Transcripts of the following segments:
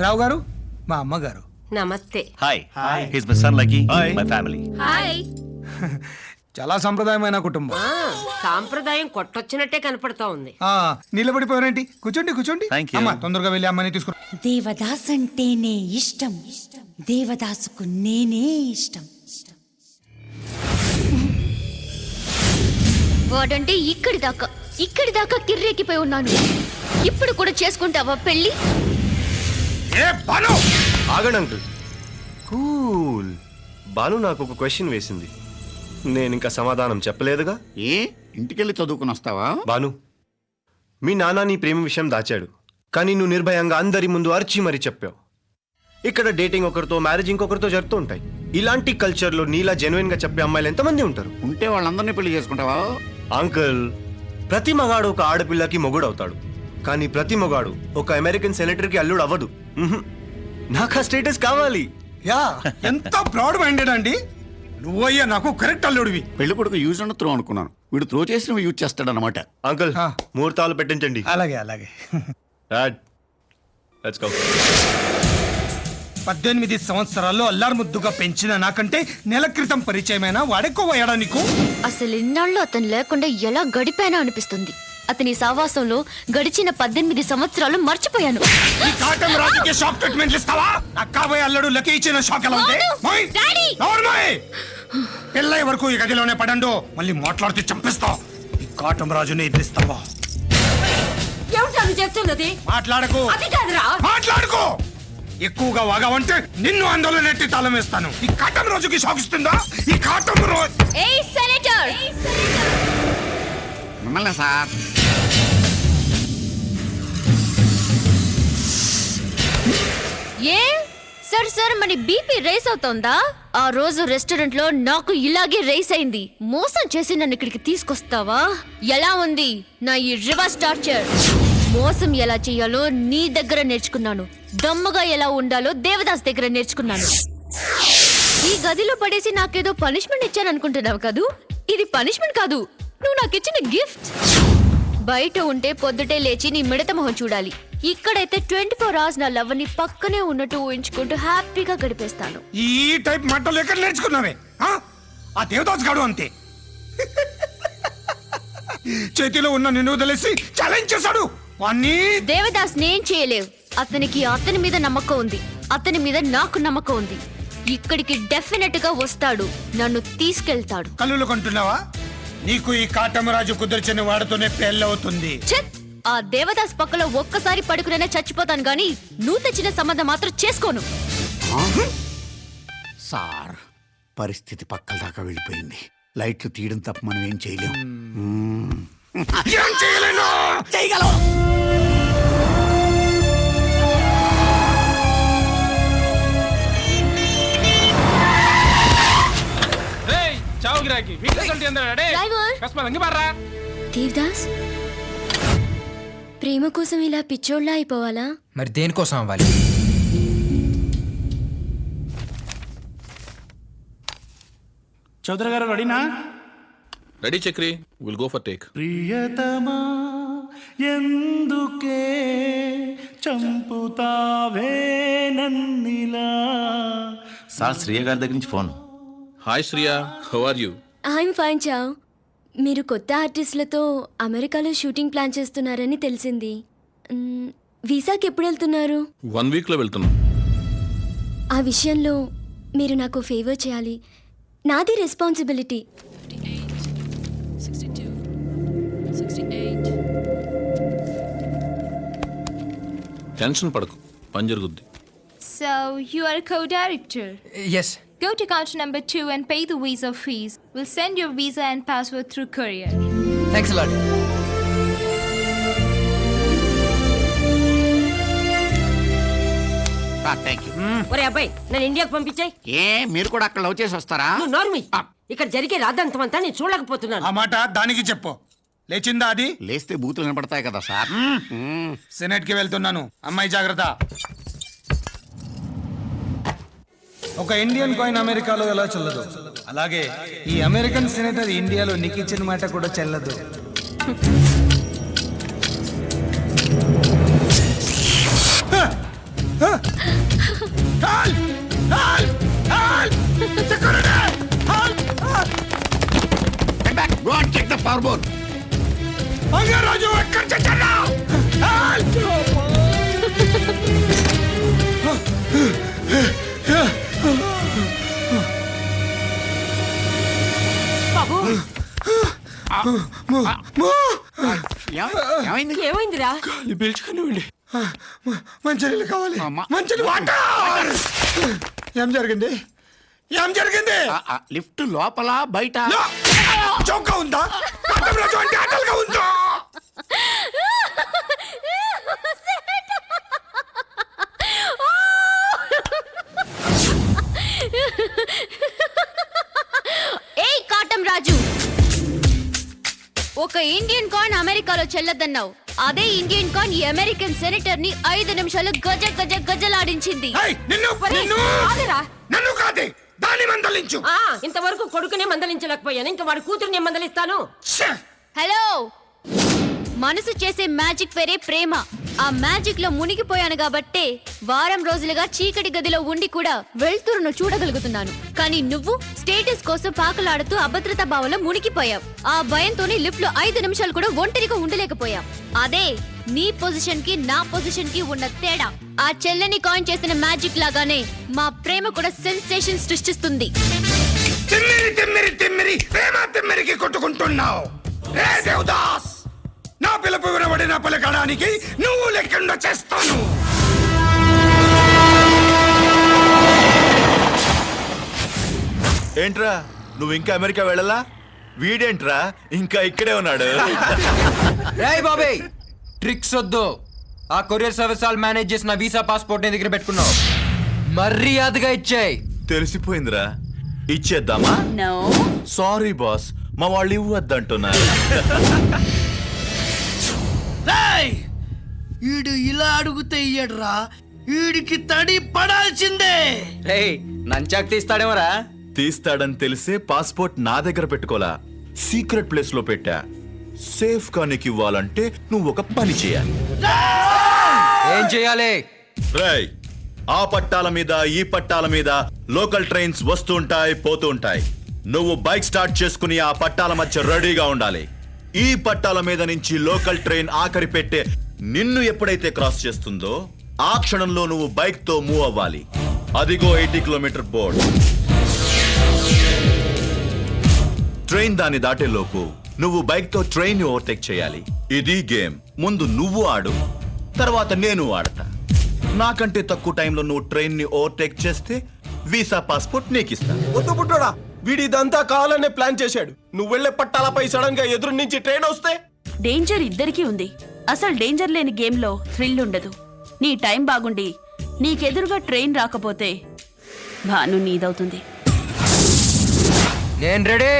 రావు గారు మా అమ్మగారు. నమస్తే. Hi his my son lucky my family. Hi. చాలా సంప్రదాయమైన కుటుంబం. సాంప్రదాయం కొట్టొచ్చినట్టే కనపడతా ఉంది. నిలబడిపోయారేంటి? కూర్చోండి కూర్చోండి. Thank you. అమ్మా తొందరగా వెళ్ళి అమ్మని తీసుకురా. దేవదాస్ అంటేనే ఇష్టం, దేవదాసుకు నేనే ఇష్టం. వాడంటే ఇక్కడి దాకా కిర్రెక్కిపోయి ఉన్నాను. ఇప్పుడు కూడా చేసుకుంటావా పెళ్లి? ఆగండి అంకుల్, కూల్. బాను నాకు ఒక క్వశ్చన్ వేసింది, నేను ఇంకా సమాధానం చెప్పలేదుగా. ఏ ఇంటికెళ్ళి చదువుకుని వస్తావా? బాను, మీ నాన్న నీ ప్రేమ విషయం దాచాడు, కానీ నువ్వు నిర్భయంగా అందరి ముందు అరిచి మరీ చెప్పావు. ఇక్కడ డేటింగ్ ఒకరితో, మ్యారేజ్ ఇంకొకరితో జరుగుతూ ఉంటాయి. ఇలాంటి కల్చర్లో నీలా జెన్యున్ గా చెప్పే అమ్మాయిలు ఎంతమంది ఉంటారు? ఉంటే వాళ్ళందరినీ పెళ్లి చేసుకుంటావా? అంకుల్, ప్రతి మగాడు ఒక ఆడపిల్లకి మొగుడు అవుతాడు, కానీ ప్రతి మగాడు ఒక అమెరికన్ సెనేటర్కి అల్లుడు అవ్వదు. నాకు ఆ స్టేటస్ కావాలి. యా ఎంత బ్రాడ్ మైండెడ్ అండి నువ్వయ్యా. నాకు కరెక్ట్ అల్లుడివి. పెళ్లి కొడుకు యూజ్ అండ్ త్రో అనుకున్నాను, వీడు త్రో చేసిన యూజ్ చేస్తాడనమాట. అంకుల్, ముహూర్తాలు పెట్టించండి. అలాగే అలాగే. Let's go. 18 సంవత్సరాల్లో అల్లారు ముద్దుగా పెంచిన నాకంటే నెల క్రితం పరిచయమైన వాడెక్కువయ్యాడా నీకు? అసలు ఇన్నాళ్ళు అతను లేకుండా ఎలా గడిపానో అనిపిస్తుంది. అతని సావాసంలో గడిచిన 18 సంవత్సరాలు మర్చిపోయాను. ఈ కాటం రాజుకి షాక్ ట్రీట్మెంట్ ఇస్తావా? అక్కాబోయే అల్లుడు లకి ఇచ్చిన షాక్ ఎలా ఉంది? పిల్లయ్య వరకు ఈ గదిలోనే పడండు, మళ్ళీ మాట్లాడితే చంపిస్తా. ఈ కాటం రాజుని ఎదిరిస్తావా? చెప్తున్నది మాట్లాడకు. అది కాదురా. మాట్లాడుకో. ఎక్కువగా వాగావంటే నిన్ను అందులో నెట్టి తాళం వేస్తాను. ఈ కాటం రోజుకి షాక్ ఇస్తుందా? ఈ కాటం రోజు. ఏయ్ సెనేటర్! మిమ్మల్ని సార్. ఏ సార్ మన బీపీ రేస్ అవుతోందా? ఆ రోజు రెస్టారెంట్ లో నాకు ఇలాగే రేస్ అయింది. మోసం చేసి నన్ను ఇక్కడికి తీసుకొస్తావా? ఎలా ఉంది నా ఈ రివర్స్ టార్చర్? మోసం ఎలా చేయాలో నీ దగ్గర నేర్చుకున్నాను, దమ్ముగా ఎలా ఉండాలో దేవదాస్ దగ్గర నేర్చుకున్నాను. ఈ గదిలో పడేసి నాకేదో పనిష్మెంట్ ఇచ్చాను అనుకుంటున్నావు కదూ? ఇది పనిష్మెంట్ కాదు, నువ్వు నాకు ఇచ్చిన గిఫ్ట్. బయట ఉంటే పొద్దుటే లేచి నీ మిడత మొహం చూడాలి. ఇక్కడైతే 24 hours నా లవ్ ని పక్కనే ఉన్నట్టు ఊహించుకుంటూ హ్యాపీగా గడిపేస్తాను. ఈ టైప్ మాటలు ఎక్కడ నేర్చుకున్నావే? ఆ దేవదాస్ గాడు అంతే. చేతిలో ఉన్న నిన్ను వదిలేసి ఛాలెంజ్ చేశాడు. దేవదాస్ నేను చేయలేవు. అతనికి అతని మీద నమ్మకం ఉంది, అతని మీద నాకు నమ్మకం ఉంది. ఇక్కడికి డెఫినెట్ గా వస్తాడు, నన్ను తీసుకెళ్తాడు. కల్లులు కొంటున్నావా? నీకు ఈ కాటమరాజు కుదిర్చిన వాడితోనే పెళ్ళవుతుంది. ఆ దేవదాస్ పక్కలో ఒక్కసారి పడుకునే చచ్చిపోతాను గాని నువ్వు తెచ్చిన సంబంధం మాత్రం చేసుకోను. సార్, పరిస్థితి పక్కల దాకా వెళ్ళిపోయింది. లైట్లు తీయడం తప్ప మనం ఏం చేయలేం. చేయగలం. దేవదాస్, ప్రేమ కోసం ఇలా పిచ్చోళ్ళ అయిపోవాలా? మరి దేనికోసం అవ్వాలి? చౌదరి గారు రెడీనా? Ready Chakri, will go for take. ప్రియతమా ఎందుకే చంపుతావే నన్నిలా. సార్ శ్రీయ గారి దగ్గర నుంచి phone. Hi Shriya, how are you? I'm fine చావ్. మీరు కొత్త ఆర్టిస్టులతో అమెరికాలో షూటింగ్ ప్లాన్ చేస్తున్నారని తెలిసింది. వీసాకి ఎప్పుడు వెళ్తున్నారు? 1 week లో వెళ్తున్నాం. ఆ విషయంలో మీరు నాకు ఫేవర్ చేయాలి, నాది రెస్పాన్సిబిలిటీ. టెన్షన్ పడకు, పని జరుగుద్ది. So, you are a co-director? Yes. Go to counter number 2 and pay the visa fees. We'll send your visa and password through courier. Thanks a lot. Thank you. ఒరే అబ్బాయి, నన్ను ఇండియాకు పంపించాయి. ఏ మీరు కూడా అక్కడ లవ్ చేసి వస్తారా? నార్మల్ ఇక్కడ జరిగే రాద్దంతమంతా నేను చూడలేకపోతున్నాను. ఆ మాట దానికి చెప్పు. లేచిందా అది? లేస్తే బూతులు వినపడతాయి కదా సార్. సెనెట్ కి వెళ్తున్నాను, అమ్మాయి జాగ్రత్త. ఒక ఇండియన్ కాయిన్ అమెరికాలో ఎలా చెల్లదు, అలాగే ఈ అమెరికన్ సెనేటర్ ఇండియాలో నీకు ఇచ్చిన మాట కూడా చెల్లదు. ఏమైంది? ఏమైందిరా? పీల్చుకునివ్వండి. మంచినీళ్ళు కావాలి. మంచిని వాటర్. ఏం జరిగింది? ఏం జరిగింది? లిఫ్ట్ లోపల బయట చౌక ఉందా? ఆటలుగా ఉందా? ఏయ్ కాటం రాజు, ఒక ఇండియన్ కాయిన్ అమెరికాలో చెల్లదన్నావు. అదే ఇండియన్ కాయిన్ ఈ అమెరికన్ సెనేటర్ ని 5 నిమిషాలు గజలాడించింది. నన్ను కాదే, దాన్ని మందలించు. ఇంతవరకు కొడుకునే మందలించలేకపోయాను, ఇంకా వాడి కూతురుని మందలిస్తాను. హలో, మనసు చేసే మ్యాజిక్ పేరే ప్రేమ. ఆ మ్యాజిక్ లో మునిగిపోయాను కాబట్టే వారం రోజులుగా చీకటి గదిలో ఉండి కూడా వెళ్తురును చూడగలుగుతున్నాను. కానీ నువ్వు స్టేటస్ కోసం పాకలాడుతూ అభద్రతా భావంలో మునిగిపోయావు. ఆ భయంతోనే లిఫ్ట్ లో 5 నిమిషాలు కూడా ఒంటరిగా ఉండలేకపోయావు. అదే నీ పొజిషన్ కి నా పొజిషన్ కి ఉన్న తేడా. ఆ చెల్లని కాయిన్ చేసిన మ్యాజిక్ లాగానే మా ప్రేమ కూడా సెన్సేషన్ సృష్టిస్తుంది. తిమ్మిరి తిమ్మిరి తిమ్మిరి ప్రేమ తిమ్మిరికి కొట్టుకుంటున్నావు. రే దేవదాస్, నా పిలుపు వినబడిన పలకడానికి నువ్వు లేకుండా చేస్తాను. ఏంట్రా నువ్వు ఇంకా అమెరికా వెళ్ళలా? వీడేంట్రా ఇంకా ఇక్కడే ఉన్నాడు? రేయ్ బాబీ, ట్రిక్స్ వద్దు. ఆ కొరియర్ సర్వీస్ వాళ్ళు మేనేజ్ చేసిన వీసా పాస్పోర్ట్ నీ దగ్గర పెట్టుకున్నావు. మర్యాదగా ఇచ్చేయ్. తెలిసిపోయిందిరా, ఇచ్చేద్దామా? సారీ బాస్, మా వాళ్ళు ఇవ్వద్దంటున్నారు. ఈడు ఇలా అడుగుతే ఇయ్యడ్రా, ఈడికి తడి పడాల్సిందే. రేయ్ నంచాక్ తీస్తాడేమరా? తీస్తాడని తెలిసే పాస్పోర్ట్ నా దగ్గర పెట్టుకోలా, సీక్రెట్ ప్లేస్ లో పెట్టా. సేఫ్ గా నీకు ఇవ్వాలంటే నువ్వు ఒక పని చేయాలి. ఏం చేయాలి? రేయ్, ఆ పట్టాల మీద ఈ పట్టాల మీద లోకల్ ట్రైన్స్ వస్తుంటాయి పోతుంటాయి. నువ్వు బైక్ స్టార్ట్ చేసుకుని ఆ పట్టాల మధ్య రెడీగా ఉండాలి. ఈ పట్టాల మీద నుంచి లోకల్ ట్రైన్ ఆఖరి పెట్టే నిన్ను ఎప్పుడైతే క్రాస్ చేస్తుందో ఆ క్షణంలో నువ్వు బైక్ తో మూవ్ అవ్వాలి. అదిగో 80 కిలోమీటర్ బోర్డ్. ట్రైన్ దాన్ని దాటే లోపు నువ్వు బైక్ తో ట్రైన్ ని ఓవర్టేక్ చేయాలి. ఇది గేమ్. ముందు నువ్వు ఆడు, తర్వాత నేను ఆడతా. నాకంటే తక్కువ టైంలో నువ్వు ట్రైన్ ని ఓవర్టేక్ చేస్తే వీసా పాస్పోర్ట్ నీకిస్తా. వద్దు పుట్టోడా, వీడిదంతా కావాలనే ప్లాన్ చేశాడు. నువ్వు వెళ్లే పట్టాలపై సడన్ గా ఎదురు నుంచి ట్రైన్ వస్తే డేంజర్ ఇద్దరికీ ఉంది. అసలు డేంజర్ లేని గేమ్ లో థ్రిల్ ఉండదు. నీ టైం బాగుండి నీకెదురుగా ట్రైన్ రాకపోతే భాను నీదవుతుంది. నేను రెడీ.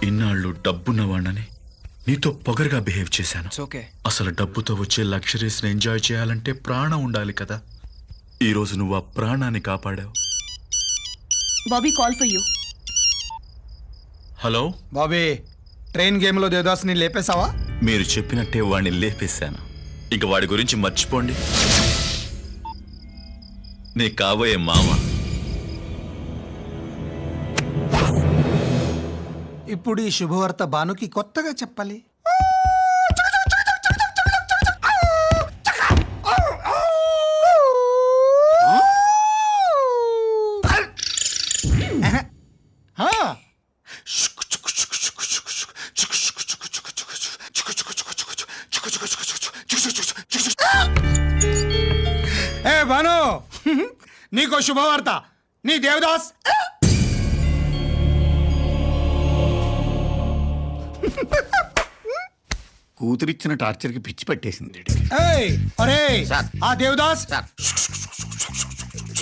ఇన్నాళ్ళు డబ్బున్నవాణ్ణని నీతో పొగరుగా బిహేవ్ చేశాను. ఓకే. అసలు డబ్బుతో వచ్చే లగ్జరీస్ ని ఎంజాయ్ చేయాలంటే ప్రాణం ఉండాలి కదా. ఈ రోజు నువ్వు ఆ ప్రాణాన్ని కాపాడావు. Bobby call for you. Hello Bobby, train game లో దేవదాస్ ని లేపేశావా? మీరు చెప్పినట్టే వాడిని లేపేశాను. ఇంక వాడి గురించి మర్చిపోండి. నీ కాబోయే మామ. ఇప్పుడు ఈ శుభవార్త భానుకి కొత్తగా చెప్పాలి. ఏ భాను, నీకో శుభవార్త. నీ దేవదాస్ కూతురిచ్చిన టార్చర్కి పిచ్చి పట్టేసింది. ఏయ్, ఒరేయ్, సార్. ఆ దేవదాస్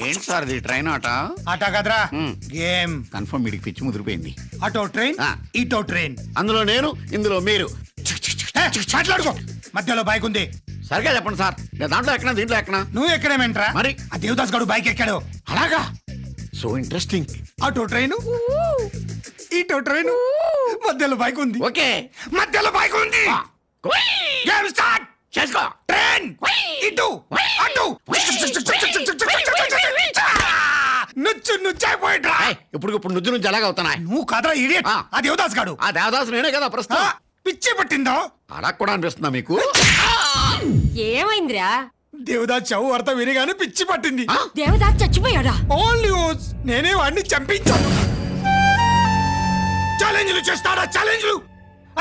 ఏంటి సార్ ఇది ట్రైన్ ఆట? ఆట కదరా, గేమ్. కన్ఫర్మ్ వీడికి పిచ్చి ముదిరిపోయింది. అటో ట్రైన్, ఇటో ట్రైన్. అందులో నేను, ఇందులో మీరు. మాట్లాడుకో. మధ్యలో బైక్ ఉంది. సరిగా చెప్పండి సార్. నేను దాంట్లో ఎక్కనా, దీంట్లో ఎక్కనా? నువ్వు ఎక్కడేమంటరా? మరి ఆ దేవదాస్ గడు బైక్ ఎక్కాడు. అలాగా? So interesting. అటో ట్రైన్, ఇటో ట్రైన్, మధ్యలో బైక్ ఉంది. ఓకే, మధ్యలో బైక్ ఉంది. గేమ్ స్టార్ట్ చేసుకో. ట్రైన్ ఇటు అటు నుచ్చు నుచ్చైపోయిట్రా. ఇప్పుడు నుజ్జు నుంచి ఎలాగ అవుతున్నాయి? నువ్వు కదరా ఇడియట్. ఆ దేవదాస్ గాడు. ఆ దేవదాసు నేనే కదా ప్రస్తుతం. పిచ్చి పట్టిందో? అలా కూడా అనిపిస్తుందా మీకు? ఏమైందిరా? దేవదాస్ చవు వార్త వినగానే పిచ్చి పట్టింది. దేవదాస్ చచ్చిపోయాడా? Only use. నేనే వాడిని చంపించాను. ఛాలెంజ్లు చేస్తాడా? ఛాలెంజ్లు.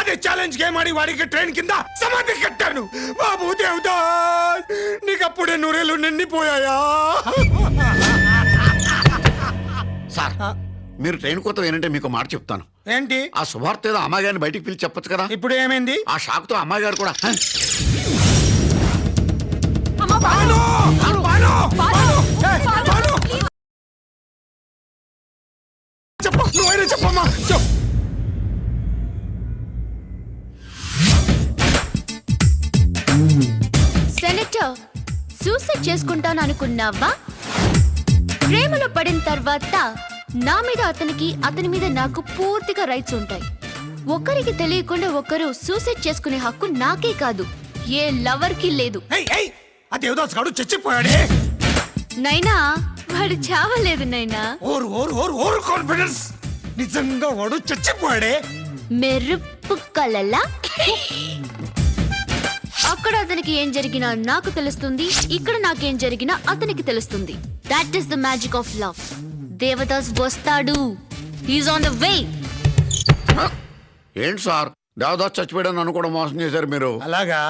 అదే ఛాలెంజ్ గేమ్ ఆడి వాడికి ట్రైన్ కింద సమాధి కట్టాను. బాబు దేవదాస్, నీకప్పుడే నూరేళ్ళు నిండిపోయాయా? సార్, మీరు ట్రైన్ కొత్త ఏంటంటే మీకు మాట చెప్తాను. ఏంటి? ఆ శుభార్త ఏదో అమ్మాయి గారిని బయటికి పిలిచి చెప్పొచ్చు కదా. ఇప్పుడు ఏమైంది? ఆ షాక్ తో అమ్మాయి గారు కూడా చెప్పు, నువ్వైనా చెప్పమ్మా. చెప్పు. సెనేటర్, సూసైడ్ చేసుకుంటాను అనుకున్నావా? ప్రేమలో పడిన తర్వాత నా మీద అతనికి, అతని మీద నాకు పూర్తిగా రైట్స్ ఉంటాయి. ఒకరికి తెలియకుండా ఒకరు సూసైడ్ చేసుకునే హక్కు నాకే కాదు, ఏ లవర్ కి లేదు. ఆ దేవదాస్ గాడు చచ్చిపోయాడే. నైనా వాడు చావలేదు నైనా. ఓరు ఓరు ఓరు ఓరు కాన్ఫిడెన్స్. నిజంగా వాడు చచ్చిపోయాడే. మెరుపు కలలా. అక్కడ అతనికి ఏం జరిగినా నాకు తెలుస్తుంది, ఇక్కడ నాకేం జరిగినా అతనికి తెలుస్తుంది. That is the magic of love. Devdas వస్తాడు. He's on the way. ఏంటి సార్, దేవదాస్ చచ్చిపోయాడని అనుకోవడం మోసం చేశారు మీరు. అలాగా?